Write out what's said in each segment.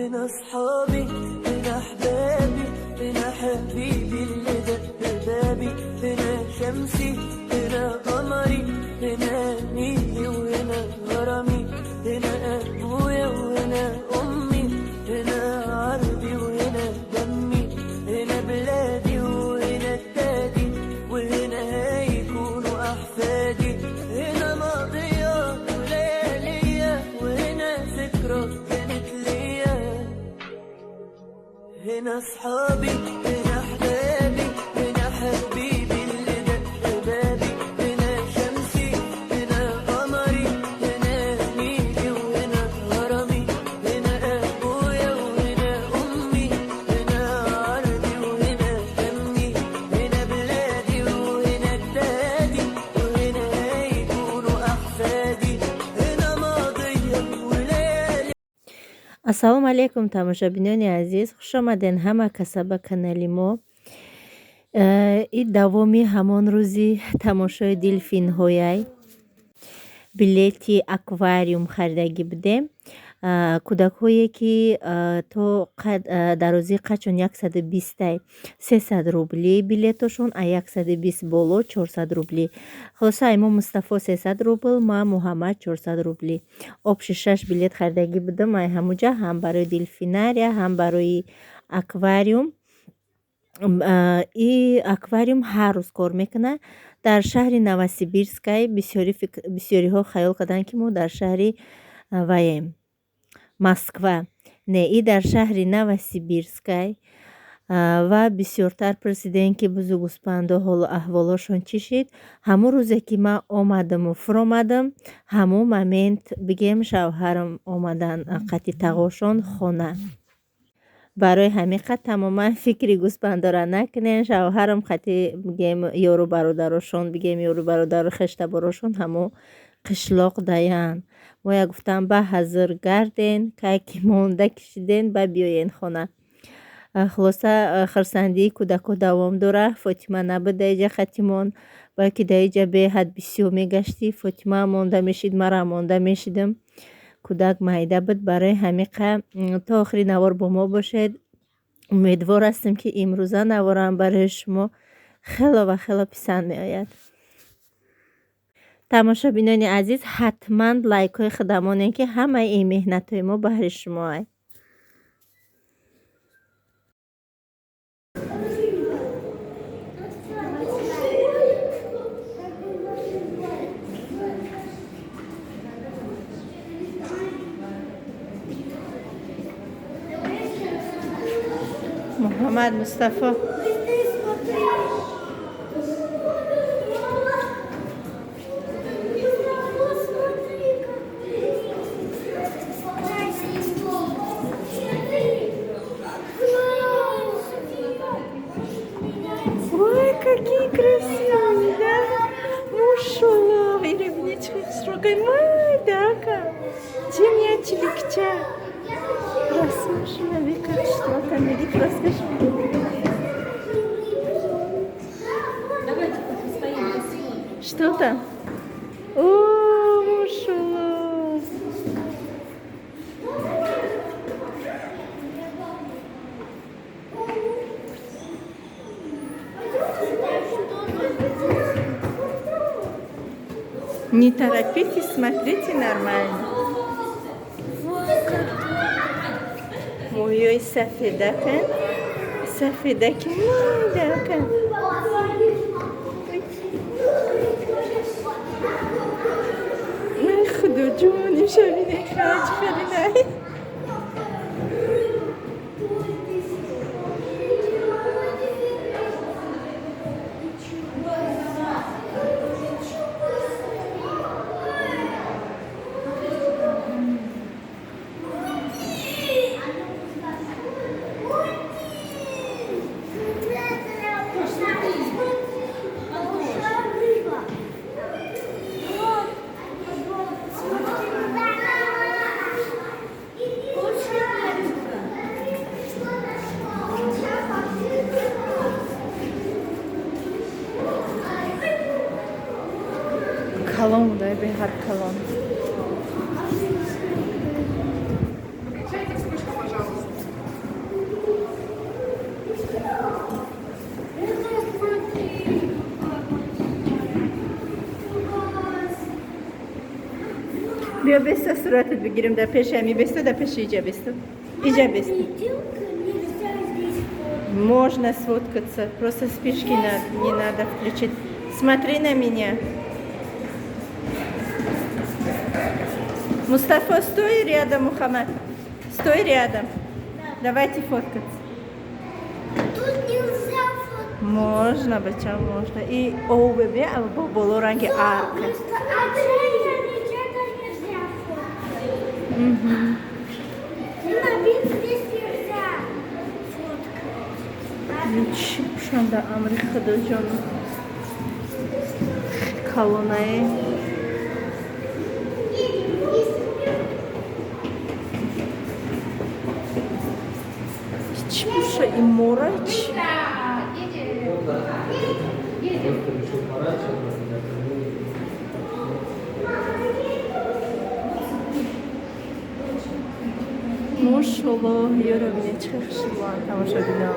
هنا أصحابي هنا أحبابي هنا حبيبي اللي دق بابي هنا شمسي هنا قمري هنا نيلي وهنا غرامي هنا أبويا وهنا أمي هنا عربي وهنا دمي هنا بلادي وهنا التادي وهنا هيكونوا أحفادي هنا ماضية وليالية وهنا ذكرى كانت ليا هنا أصحابي هنا أحبابي هنا حبيبي اللي دق بابي هنا شمسي هنا قمري هنا نيلي وهنا غرامي هنا أبويا وهنا أمي هنا عربي وهنا دمي هنا بلادي وهنا التادي وهنا هيكونوا أحفادي هنا ماضية وليالي. ассалому алайкум тамошобинони азиз, хуш омаден ҳама каса ба канали мо. И давоми ҳамон рӯзи тамошои дилфинҳояй билети аквариум харидагӣ будем. кӯдакҳое ки то дарозии қачон 120 300 рубли билетошон, а 120 боло 400 рубли. Хулоса имо Мустафо 300 рубл, ма Муҳаммад 400 рубли. Обши 6 билет харидагӣ будам ай ҳамуҷа, ҳам барои дилфинария, ҳам барои аквариум. И аквариум ҳар рӯз кор мекунад. Дар шаҳри Новосибирскай бисёриҳо хаёл карданд ки мо дар шаҳри ваем Москва. Не, и дар шаҳри Новосибирскай ва бисёртар пурсидем ки бузургуспанду ҳолу аҳволошон чӣ шид. Ҳамун рӯзе ки ман омадаму фуромадам, ҳамун момент бигем шавҳарам омадан қати тағошон хона. барои ҳамин қад тамоман фикри гӯспандора накунем. Шавҳарам қати бигем ёру бародарошон, бигем ёру бародару хештаборошон ҳамо қишлоқ даян. мо як гуфтам ба ҳазир гарден, кайки монда кишиден ба биёен хона. хулоса хирсандии кӯдако давом дора. Фотима набуд дар иҷа қатимон, балки дар иҷа беҳад бисёр мегашти. Фотима монда мешид, мара монда мешидам. кӯдак майда буд. барои ҳамин қад то охири навор бо мо бошед. умедвор ҳастем ки имрӯза наворам барои шумо хело ва хело писанд меояд. тамошобинони азиз, ҳатман лайкҳои худамонем ки ҳамаи ин меҳнатҳои мо баҳри шумоай. Муҳаммад Мустафо ой, какие красивые, да? Мушаллах, иребнички срокай майдака. Чинячиликча. Расмешно, века, что там видит, расскажи. Давайте постоим красиво. Что там? О, мушаллах. Не торопитесь, смотрите нормально. Моёй сафедакан, сафедаки майдакан. Ай худо ҷони шавине хаҷ харинай. Калон дай беҳар калон. بیا بسته صورتت بگیریم در پیش همی بسته در پیش ایجا بسته ایجا بسته Виделка нельзя здесь фото. можно сфоткаться просто спички не надо включить смотри на меня Мустафа стой рядом Мухаммад стой рядом давайте фоткаться Тут нельзя фото. можно бача можно и бебе боло ранги арка Просто отжали, ничего нельзя фото. Написано, здесь нельзя фоткать. шанда амри худоҷон калонае чӣ буша ин морач мошаллоҳ ёро бинед чӣ хушбон тамошобино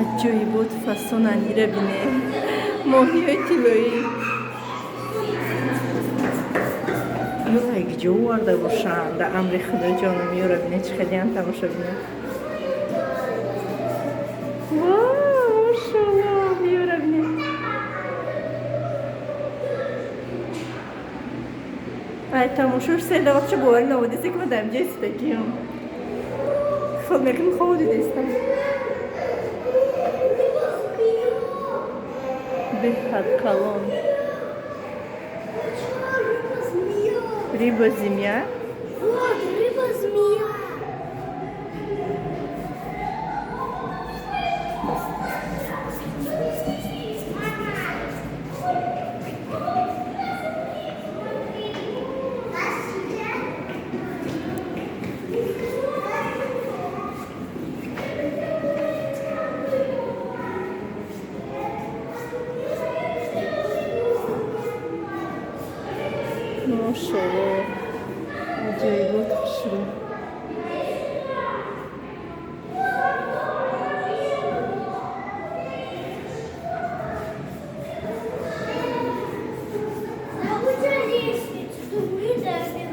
аҷоибот фасонанира бинед моҳиёи тиллоӣ ёра ҷо оварда бошанд да амри худоҷонам ёра бинед чӣ хелиам тамошобинед мошаллоҳ ёра бинед ай тамошош селавақча бовари наводисе ки ма дар ҷои ситакиам хол мекунам ходи дестам беҳад калон Рыба-змея. риба зимя Вот, рыба-змея. мошаллоҳ аҷоибот хушрӯ А вот лестница, чтобы мы наверху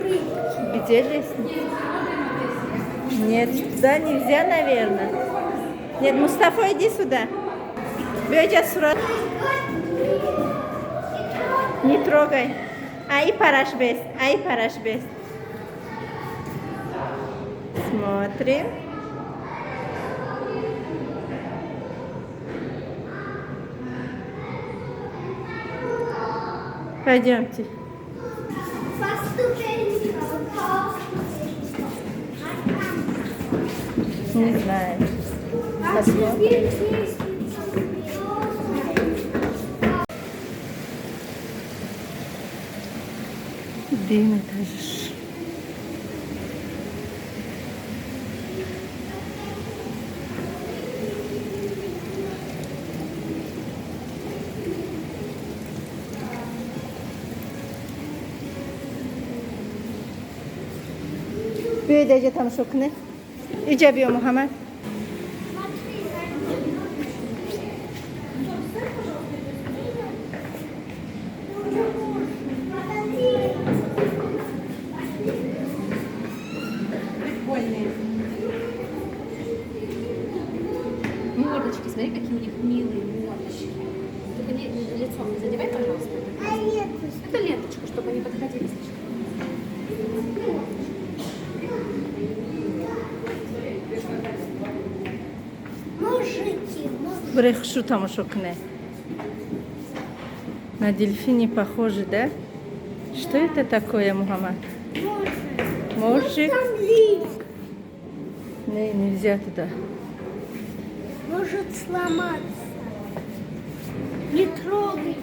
рыбки. где лестница нет туда нельзя наверное нет Мустафа иди сюда бёҷа сурат не трогай ай параш бест смотрим пойдемте По ступенькам. не знаю А посмотрим здесь лестница. дым этажиш بیاید اینجا تماشا کنه اینجا بیا محمد Мордочки, смотри, какие у них милые мордочки. Только лицом не задевай, пожалуйста. А ленточка? Это ленточка, чтобы они подходили слишком. Мужики, برای تماشا کنه на дельфине похоже, да? Что это такое, Мухаммад? Моржик? Там лифт. Не, нельзя туда. Может сломаться. Не трогай.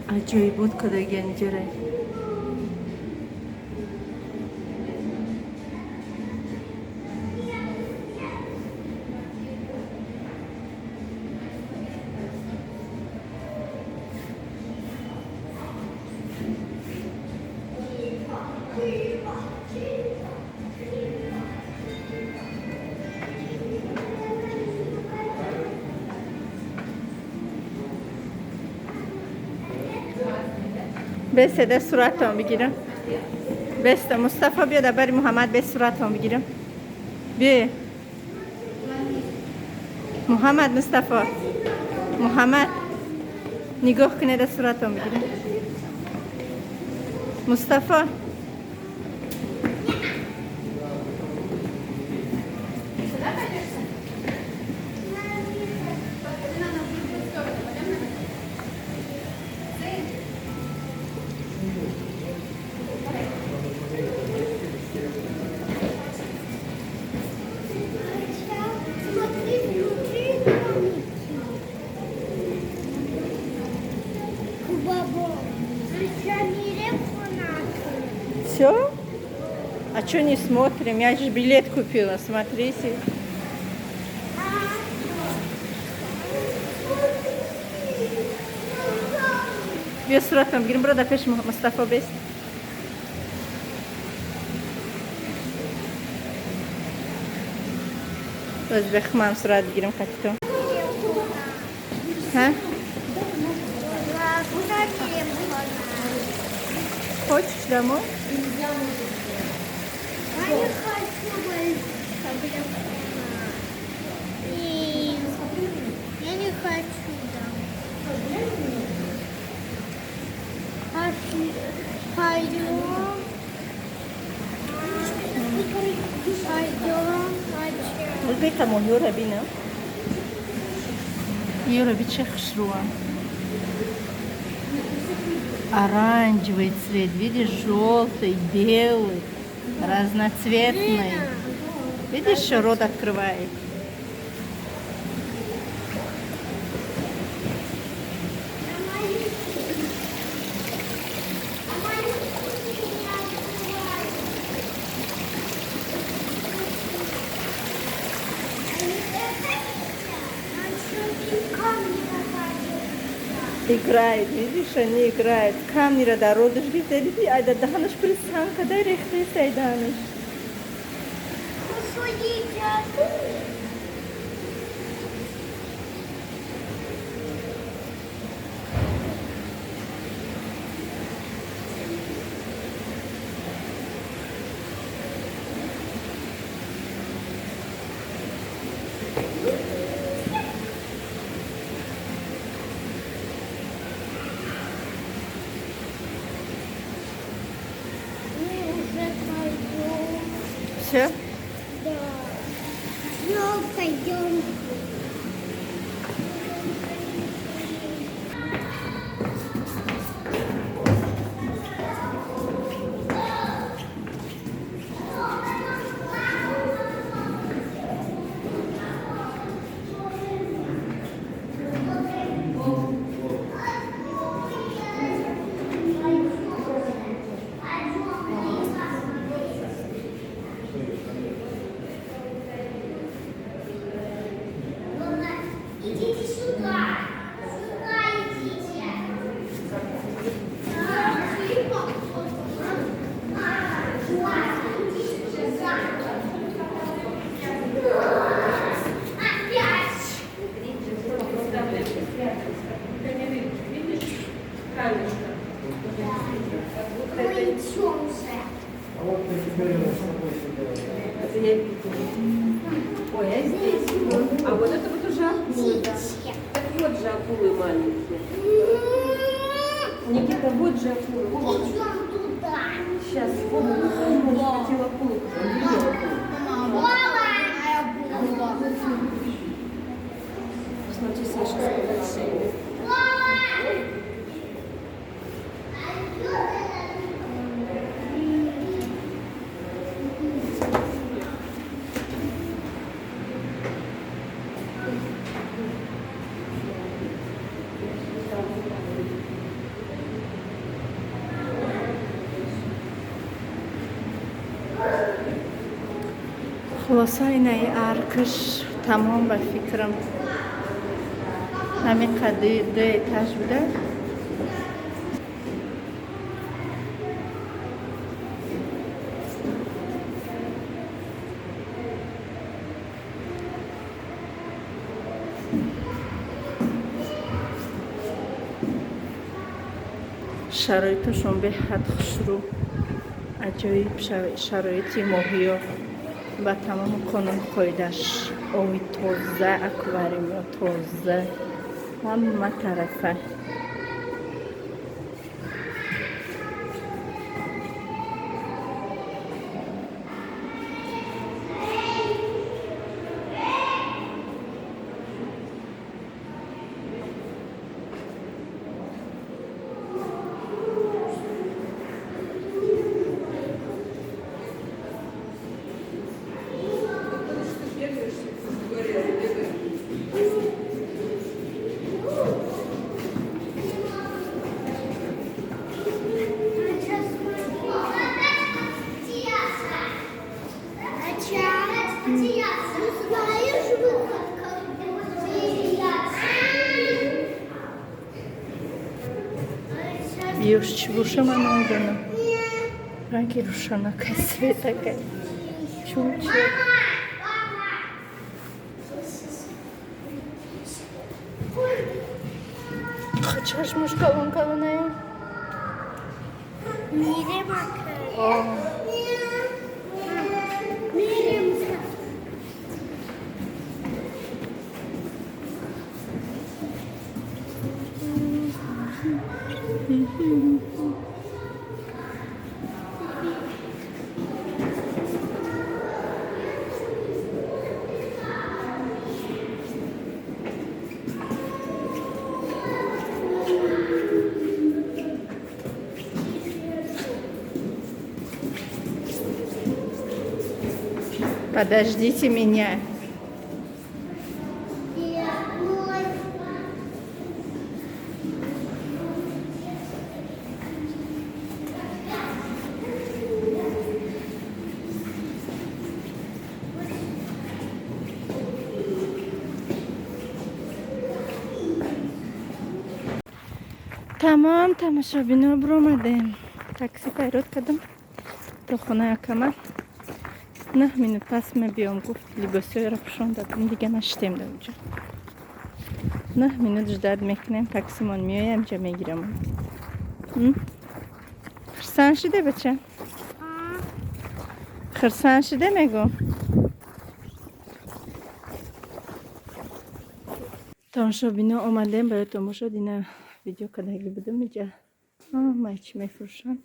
Ajoyibot qilgan joy. بسته ده صورتم بگیرم. بسته مصطفی بیا بری محمد به صورتم بگیرم. بیا محمد مصطفی محمد نگاه کنه ده صورتم بگیرم. مصطفی Смотри, внутри домики. Бабо, мире фанаты. все? А что не смотрим? Я же билет купила, смотрите. بیا صورتم بگیریم برو در پیش مصطفی بست. باز بخمم صورت بگیرم خطی تو. ها؟ Куда телефона? Хочешь домой? Я не хочу телефона. Я не хочу домой. Пойдем. Вот это мой Юра бина. Юра биче хшруа. Оранжевый цвет, видишь, желтый, белый, разноцветный. Видишь, что рот открывает? Играет, видишь, они играют. Камера да, родыш видели, айда даныш присанка, да, рехтес айданыш. Все? Да. Ну, пойдем. Идите сюда. Сюда идите. Ой, а здесь вот. А вот это вот уже акулы. Так вот же акулы маленькие. Никита, вот же акулы. Вова, Идем туда. сейчас, Вова, хотел акулу. Посмотри, Саша, сколько большие. خلاصه اینه ارکش تمام به فکرم همین قدر دو ایتاژ بوده. шароиташон беҳад хушрӯ, аҷоиб шароити моҳиё ба тамоми қонуну қоидаш. Оби тоза, аквариумё тоза, ҳама тарафа. Ёшчи боша ман надонам. Ранги рӯшанакай светакай. Чунчи. Чашмаш калон-калоная. Мирим Подождите меня. Тамом тамошобино бромадем. Такси пайрод кардам то хонаи акама. 9 минут пас мебиём, гуфт либосиро пӯшон дадем, дига наштем дар онҷо. 9 минут ждад мекунем, таксимон меоям, ҷа мегирам. Хирсан шиде бача? Хирсан шиде мегӯ? Тамошобино омадем, барои тамошод ина видео кардагӣ будам иҷа. Майчи мефурӯшанд.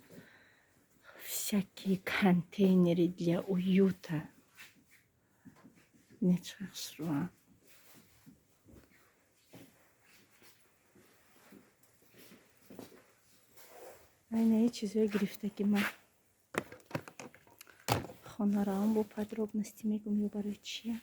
Всякие контейнеры для уюта. Нечего. Айна чизои гирифтаки ман хонараам бо подробности мегум ё барои чия.